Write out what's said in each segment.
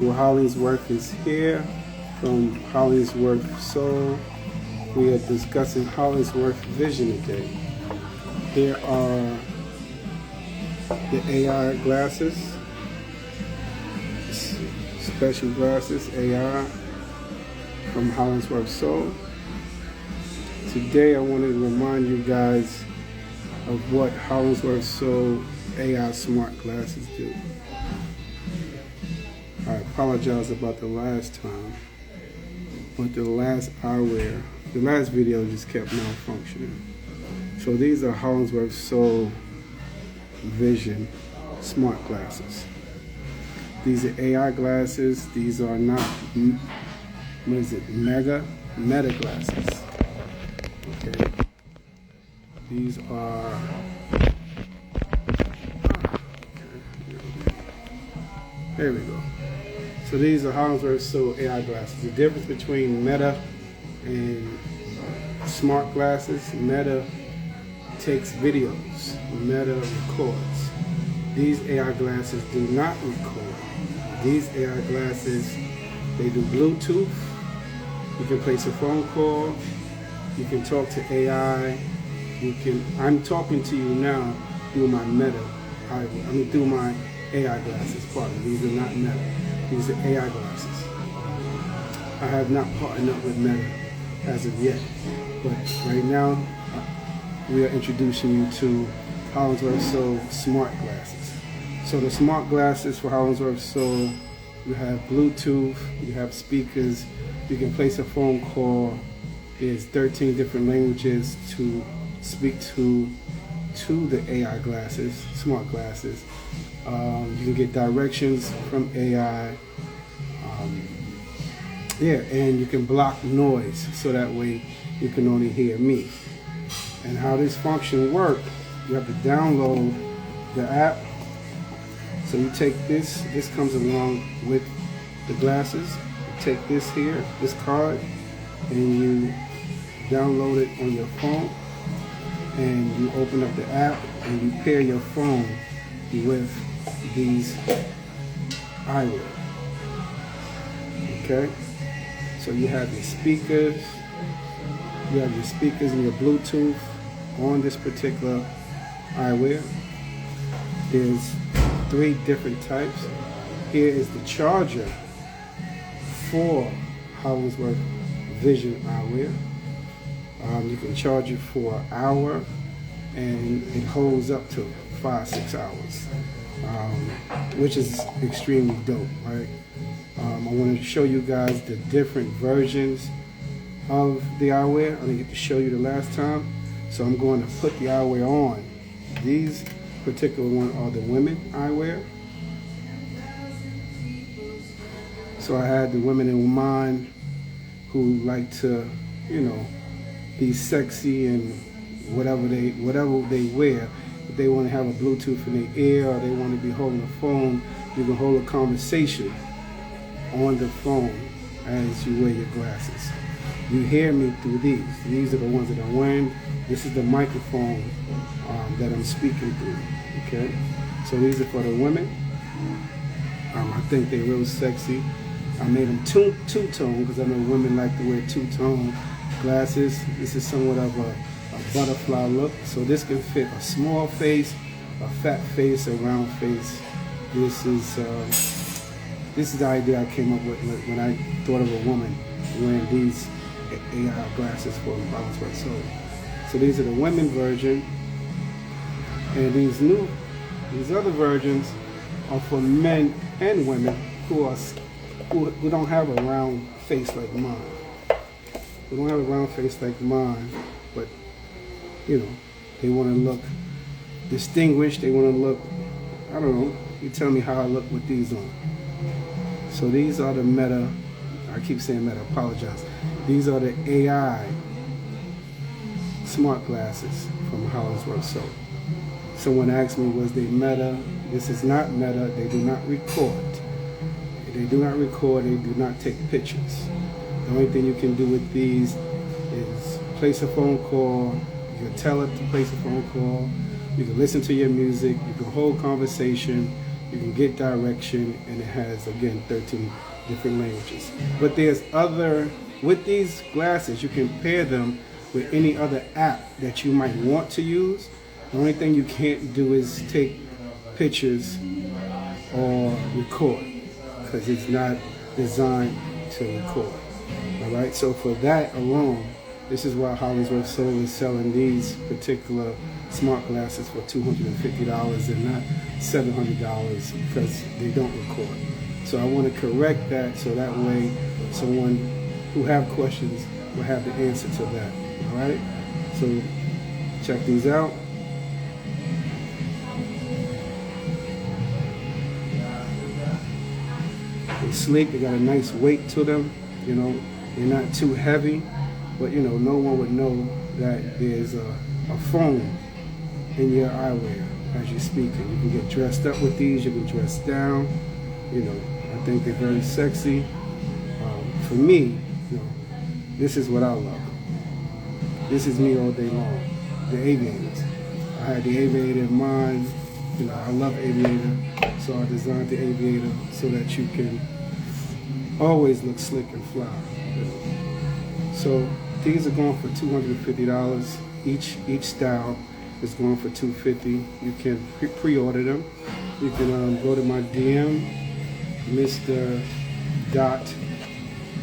Hollingsworth is here from Hollingsworth Sole. We are discussing Hollingsworth Vision today. Here are the AI glasses, special glasses, AI from Hollingsworth Sole. Today I wanted to remind you guys of what Hollingsworth Sole AI smart glasses do. I apologize about the last time, but the last video just kept malfunctioning. So these are Hollingsworth Sole Vision smart glasses. These are AI glasses. These are not, meta glasses. Okay. These are, there we go. So these are Hollingsworth Sole AI glasses. The difference between Meta and smart glasses, Meta takes videos, Meta records. These AI glasses do not record. These AI glasses, they do Bluetooth. You can place a phone call. You can talk to AI. I'm talking to you now through my Meta. Through my AI glasses, pardon. These are not Meta. These are AI glasses. I have not partnered up with Meta as of yet, but right now we are introducing you to Hollingsworth Sole smart glasses. So the smart glasses for Hollingsworth Sole, you have Bluetooth, you have speakers, you can place a phone call. There's 13 different languages to speak to the AI glasses, smart glasses. You can get directions from AI. And you can block noise so that way you can only hear me. And how this function works, you have to download the app. So you take this comes along with the glasses. You take this here, this card, and you download it on your phone. And you open up the app and you pair your phone with these eyewear. Okay? So you have your speakers, and your Bluetooth on this particular eyewear. There's 3 different types. Here is the charger for Hollingsworth Vision eyewear. You can charge it for an hour, and it holds up to 5-6 hours, which is extremely dope, right? I want to show you guys the different versions of the eyewear. I didn't get to show you the last time, so I'm going to put the eyewear on. These particular ones are the women eyewear. So I had the women in mind who like to, be sexy and whatever they wear. If they want to have a Bluetooth in their ear, or they want to be holding a phone, you can hold a conversation on the phone as you wear your glasses. You hear me through these. These are the ones that I'm wearing. This is the microphone that I'm speaking through. Okay, so these are for the women. I think they're real sexy. I made them two-tone because I know women like to wear two-tone glasses. This is somewhat of a butterfly look. So this can fit a small face, a fat face, a round face. This is the idea I came up with when I thought of a woman wearing these AI glasses for Hollingsworth Sole. So these are the women version, and these other versions are for men and women who don't have a round face like mine. They don't have a round face like mine, but they want to look distinguished. They want to look, I don't know, you tell me how I look with these on. So these are the Meta, I keep saying Meta, apologize. These are the AI smart glasses from Hollingsworth Sole. Someone asked me, was they Meta? This is not Meta. They do not record. They do not record, they do not take pictures. The only thing you can do with these is place a phone call. You can tell it to place a phone call. You can listen to your music. You can hold conversation. You can get direction, and it has, again, 13 different languages. But there's other, with these glasses, you can pair them with any other app that you might want to use. The only thing you can't do is take pictures or record, because it's not designed to record. All right, so for that alone, this is why Hollingsworth Sole is selling these particular smart glasses for $250 and not $700, because they don't record. So I want to correct that, so that way someone who have questions will have the answer to that. All right, so check these out. They're sleek, they got a nice weight to them, you know, they're not too heavy, but you know, no one would know that there's a phone in your eyewear as you're speaking. You can get dressed up with these, you can dress down, you know, I think they're very sexy. For me, you know, this is what I love. This is me all day long, the aviators. I had the aviator in mind, you know, I love aviator, so I designed the aviator so that you can always look slick and fly. You know. So these are going for $250. Each style is going for $250. You can pre-order them. You can go to my DM, Mr.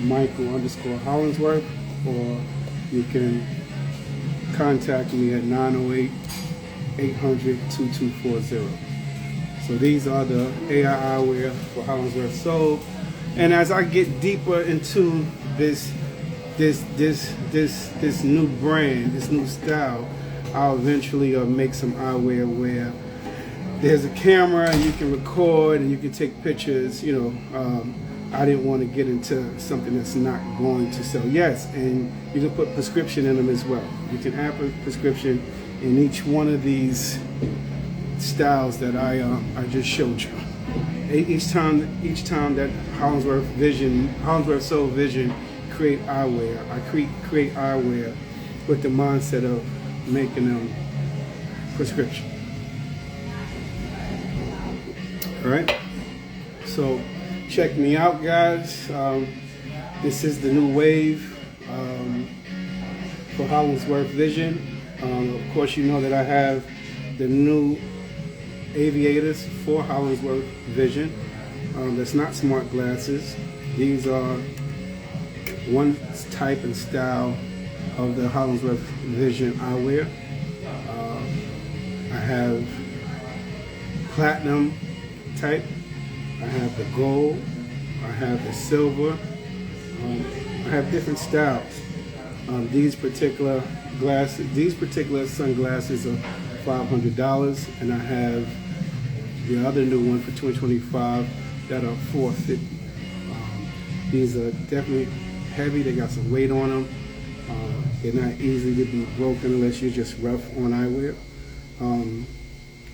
Michael _Hollingsworth, or you can contact me at 908-800-2240. So these are the AI eyewear for Hollingsworth Sole. And as I get deeper into this new brand, this new style, I'll eventually make some eyewear where there's a camera and you can record and you can take pictures. You know, I didn't want to get into something that's not going to sell. Yes, and you can put prescription in them as well. You can add a prescription in each one of these styles that I just showed you. Each time that Hollingsworth Sole Vision create eyewear, I create eyewear with the mindset of making them prescription. All right, so check me out, guys. This is the new wave for Hollingsworth Vision. Of course, you know that I have the new aviators for Hollingsworth Vision. That's not smart glasses. These are one type and style of the Hollingsworth Vision eyewear. I have platinum type, I have the gold, I have the silver, I have different styles. These particular sunglasses are $500, and I have the other new one for $225 that are $450. These are definitely heavy, they got some weight on them. They're not easy to be broken unless you're just rough on eyewear.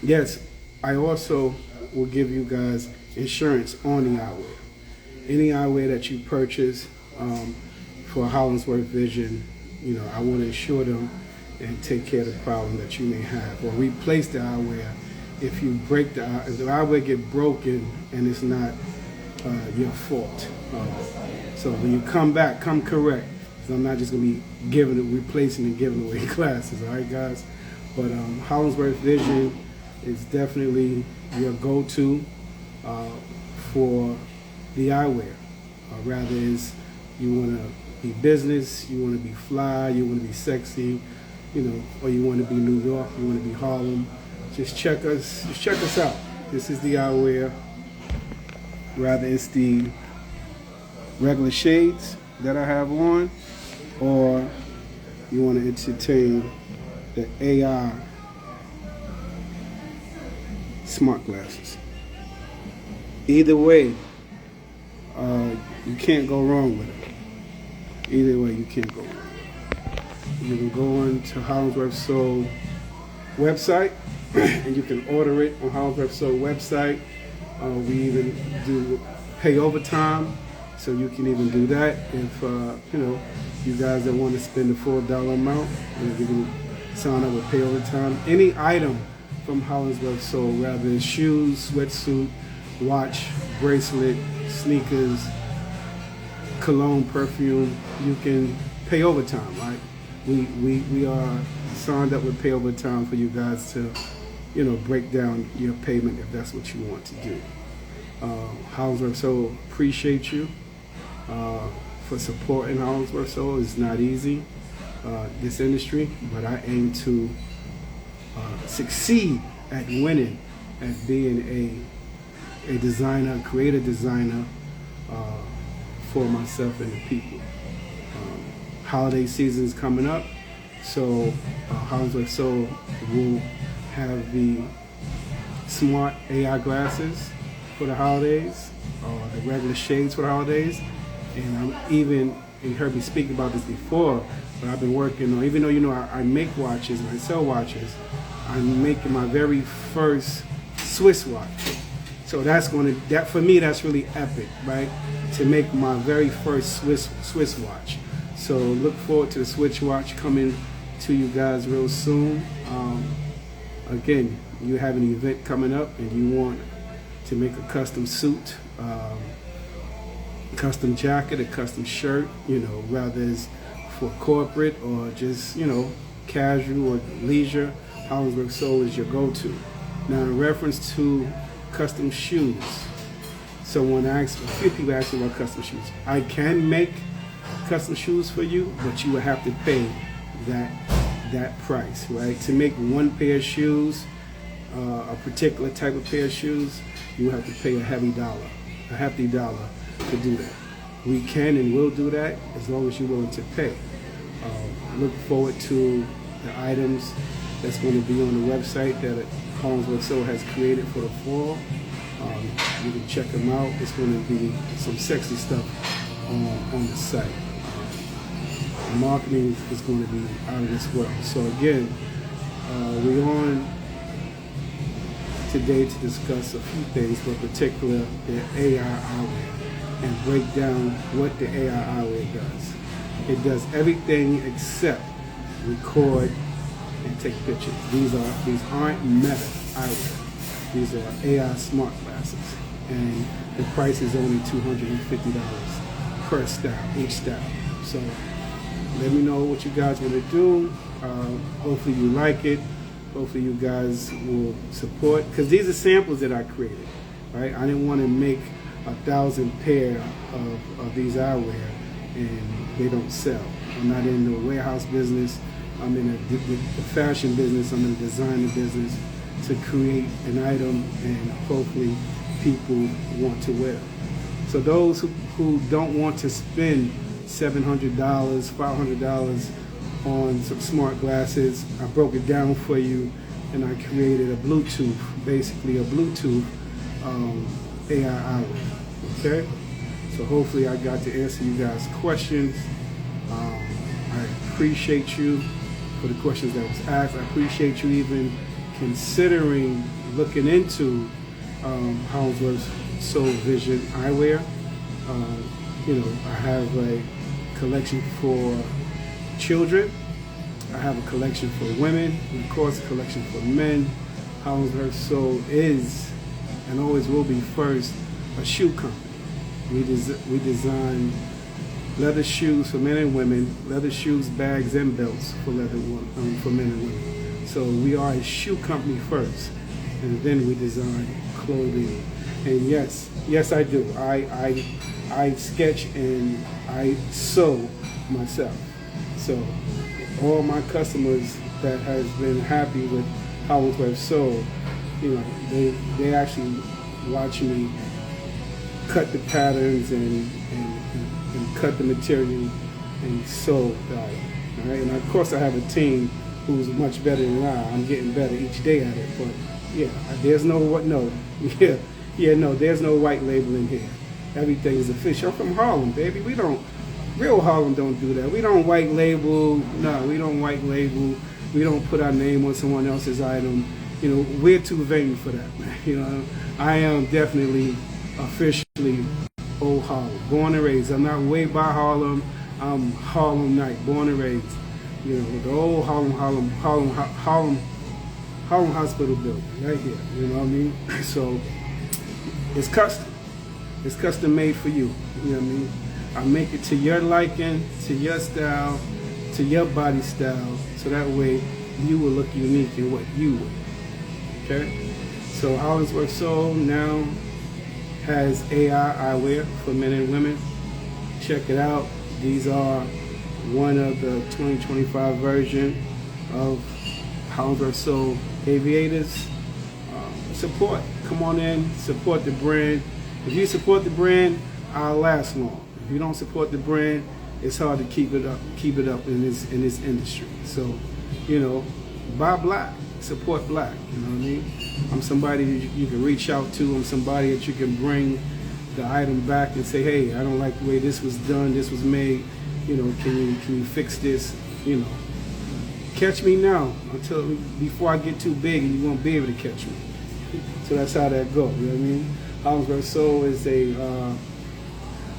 Yes, I also will give you guys insurance on the eyewear. Any eyewear that you purchase for Hollingsworth Vision, you know, I want to insure them and take care of the problem that you may have, or replace the eyewear if you break if the eyewear get broken and it's not your fault. So when you come back, come correct. So I'm not just gonna be replacing and giving away glasses, all right, guys? But Hollingsworth Vision is definitely your go-to for the eyewear. Rather is you want to be business, you want to be fly, you want to be sexy, you know, or you want to be New York, you want to be Harlem. Just check us out. This is the eyewear. Rather it's the regular shades that I have on, or you want to entertain the AI smart glasses. Either way, you can't go wrong with it. Either way, you can't go wrong. You can go on to Hollingsworth Sole website and you can order it on Hollingsworth Sole website. We even do pay overtime, so you can even do that if you know, you guys that want to spend the full dollar amount. You can sign up with pay overtime. Any item from Hollingsworth Sole, whether it's shoes, sweatsuit, watch, bracelet, sneakers, cologne, perfume. You can pay overtime, right? We are signed up with pay overtime for you guys to, break down your payment if that's what you want to do. Hollingsworth Sole, appreciate you for supporting Hollingsworth Sole. It's not easy, this industry, but I aim to succeed at winning, at being a designer, creative designer for myself and the people. Holiday season is coming up, so Hollingsworth Sole will have the smart AI glasses for the holidays, the regular shades for the holidays, and you heard me speak about this before, but I've been working on, even though I make watches and I sell watches, I'm making my very first Swiss watch. So that for me, that's really epic, right? To make my very first Swiss watch. So look forward to the Swiss watch coming to you guys real soon. Again, you have an event coming up and you want to make a custom suit, custom jacket, a custom shirt, whether it's for corporate or just, casual or leisure, Hollingsworth Sole is your go-to. Now, in reference to custom shoes, a few people asked me about custom shoes. I can make custom shoes for you, but you will have to pay that price, right? To make one pair of shoes, a particular type of pair of shoes, you will have to pay a hefty dollar to do that. We can and will do that as long as you're willing to pay. Look forward to the items that's going to be on the website that Hollingsworth Sole has created for the fall. You can check them out. It's going to be some sexy stuff on the site. The marketing is going to be out of this world. So again, we're on today to discuss a few things, but particular the AI eyewear, and break down what the AI eyewear does. It does everything except record and take pictures. These aren't Meta eyewear. These are AI smart glasses, and the price is only $250 per style, each style. So let me know what you guys want to do. Hopefully you like it. Hopefully you guys will support, because these are samples that I created, right? I didn't want to make 1,000 pair of these eyewear and they don't sell. I'm not in the warehouse business. I'm in the fashion business. I'm in the designer business to create an item and hopefully people want to wear. So those who don't want to spend $700, $500 on some smart glasses, I broke it down for you, and I created a Bluetooth, basically a Bluetooth AI eyewear. Okay, so hopefully I got to answer you guys' questions. I appreciate you for the questions that was asked. I appreciate you even considering looking into Hollingsworth Sole Vision eyewear. I have a collection for children. I have a collection for women, and of course a collection for men. Hollingsworth Sole is and always will be first a shoe company. We design leather shoes for men and women, leather shoes, bags, and belts for men and women. So we are a shoe company first, and then we design clothing. And yes, I do. I sketch and I sew myself. So all my customers that has been happy with Hollingsworth Sole, they actually watch me cut the patterns and cut the material and sew that. All right, and of course I have a team who's much better than I'm getting better each day at it. But there's no there's no white label in here. Everything is official. I'm from Harlem, baby. Real Harlem don't do that. We don't white label. No, we don't white label. We don't put our name on someone else's item. We're too vain for that, man. I am definitely officially old Harlem, born and raised. I'm not way by Harlem. I'm Harlem Night, born and raised. The old Harlem Harlem Hospital building, right here. You know what I mean? So it's custom. It's custom made for you. You know what I mean? I make it to your liking, to your style, to your body style, so that way you will look unique in what you wear. Okay? So Hollingsworth Sole now has AI eyewear for men and women. Check it out. These are one of the 2025 version of Hollingsworth Sole aviators. Support. Come on in, support the brand. If you support the brand, I'll last long. If you don't support the brand, it's hard to keep it up in this industry. So, you know, buy black, support black. You know what I mean? I'm somebody you can reach out to. I'm somebody that you can bring the item back and say, hey, I don't like the way this was done, this was made. You know, can you fix this? You know, catch me now before I get too big and you won't be able to catch me. So that's how that goes. You know what I mean? Hollingsworth Sole is a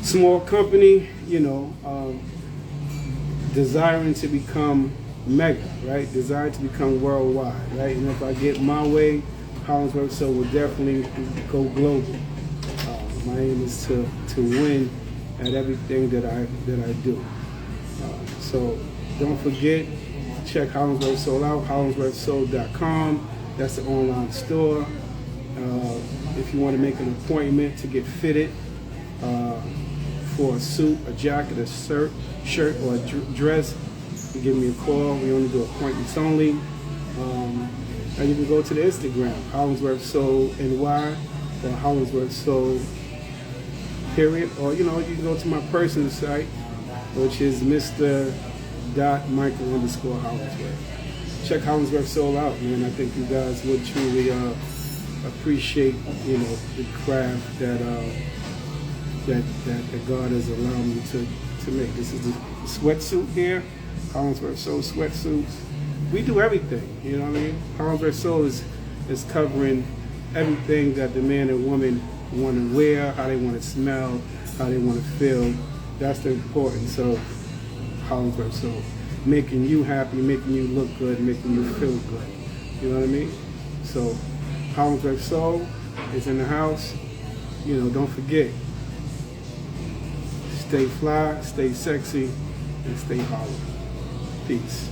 small company, you know, desiring to become mega, right? Desiring to become worldwide, right? And if I get my way, Hollingsworth Sole will definitely go global. My aim is to win at everything that I do. So don't forget, check Hollingsworth Sole out, hollingsworthsole.com. That's the online store. If you want to make an appointment to get fitted for a suit, a jacket, a shirt, or a dress, you give me a call. We only do appointments only. And you can go to the Instagram, Hollingsworth Sole NY, or Hollingsworth Sole period. Or, you know, you can go to my personal site, which is Mr.Michael_Hollingsworth. Check Hollingsworth Sole out, man. I think you guys would truly appreciate, you know, the craft that God has allowed me to make. This is the sweatsuit here, Hollingsworth Sole sweatsuits. We do everything, you know what I mean? Hollingsworth Sole is covering everything that the man and woman want to wear, how they want to smell, how they want to feel. That's the importance of Hollingsworth Sole. Making you happy, making you look good, making you feel good. You know what I mean? So Hollingsworth Sole is in the house. You know, don't forget, stay fly, stay sexy, and stay Hollow. Peace.